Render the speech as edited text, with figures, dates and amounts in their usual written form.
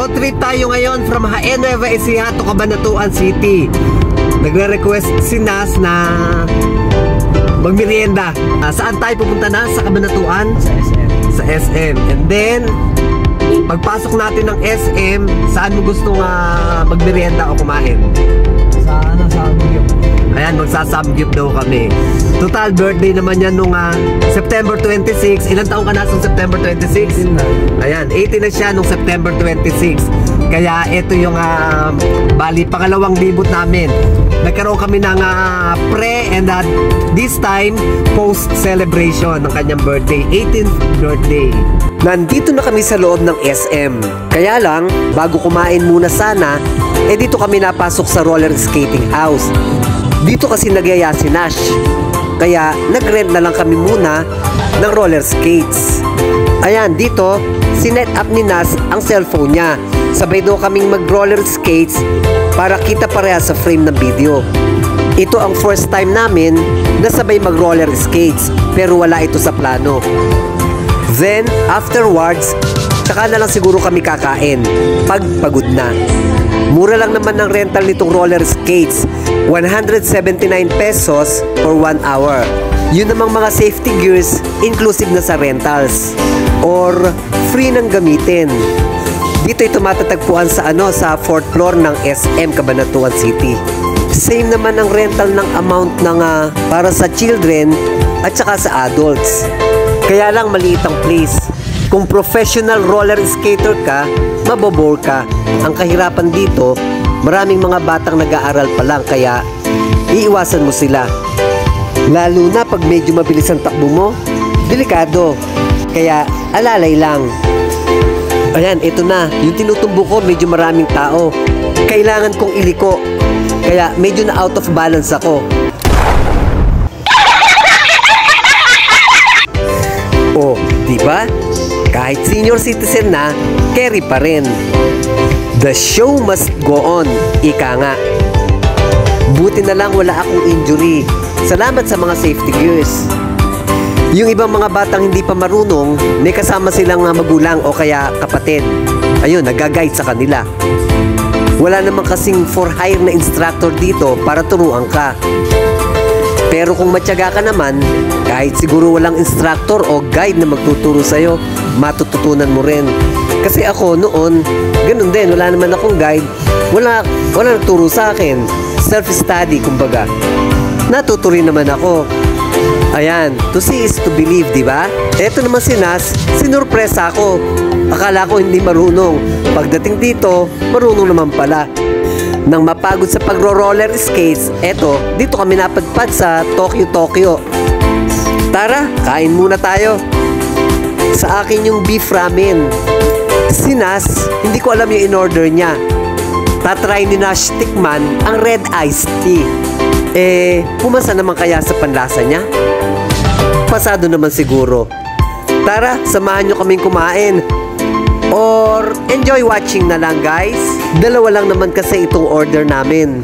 Road trip tayo ngayon from Jaén Nueva Ecija to Cabanatuan City. Nagre-request si Nas na magmerienda. Saan tayo pupunta na? Sa Cabanatuan? Sa SM. And then, pagpasok natin ng SM, saan mo gustong magmerienda o kumain? Sa Samgyup. Ayan, magsasamgyup daw kami. Total birthday naman yan nung September 26. Ilang taong ka na sa September 26? 18 na. Ayan, 18 na siya nung September 26. Kaya ito yung bali, pangalawang libot namin. Nagkaroon kami ng pre and this time post celebration ng kanyang birthday, 18th birthday. Nandito na kami sa loob ng SM. Kaya lang, bago kumain muna sana, dito kami napasok sa roller skating house. Dito kasi nagyaya si Nash. Kaya nag-rent na lang kami muna ng roller skates. Ayan, dito, sinet up ni Nas ang cellphone niya. Sabay daw kaming mag-roller skates para kita pareha sa frame ng video. Ito ang first time namin na sabay mag-roller skates, pero wala ito sa plano. Then, afterwards, tsaka na lang siguro kami kakain pag pagod na. Mura lang naman ng rental nitong roller skates, 179 pesos for 1 hour. Yun namang mga safety gears inclusive na sa rentals or free ng gamitin. Dito ito matatagpuan sa sa 4th floor ng SM Cabanatuan City. Same naman ang rental ng amount ng para sa children at saka sa adults. Kaya lang maliit ang place. Kung professional roller skater ka, mabobore ka. Ang kahirapan dito, maraming mga batang nag-aaral pa lang, kaya iiwasan mo sila. Lalo na pag medyo mabilis ang takbo mo, delikado. Kaya alalay lang. Ayan, ito na. Yung tinutumbo ko, medyo maraming tao. Kailangan kong iliko. Kaya medyo na out of balance ako. Oh, di ba? Kahit senior citizen na, carry pa rin. The show must go on, ika nga. Buti na lang wala akong injury. Salamat sa mga safety gears. Yung ibang mga batang hindi pa marunong, may kasama silang magulang o kaya kapatid. Ayun, nag-guide sa kanila. Wala naman kasing for hire na instructor dito para turuan ka. Pero kung matyaga ka naman, kahit siguro walang instructor o guide na magtuturo sa'yo, matututunan mo rin. Kasi ako noon, ganun din, wala naman akong guide, wala nagturo sa akin. Self-study, kumbaga. Natuto rin naman ako. Ayan, to see is to believe, di ba? Eto naman si Nas, sinurpresa ako. Akala ko hindi marunong. Pagdating dito, marunong naman pala. Nang mapagod sa pagro-roller skates, dito kami napadpad sa Tokyo. Tara, kain muna tayo. Sa akin yung beef ramen. Si Nas, hindi ko alam yung in-order niya. Tatry ni Nash tikman ang red iced tea. Pumasa naman kaya sa panlasa niya? Pasado naman siguro. Tara, samahan nyo kaming kumain. Or enjoy watching na lang, guys. Dalawa lang naman kasi itong order namin.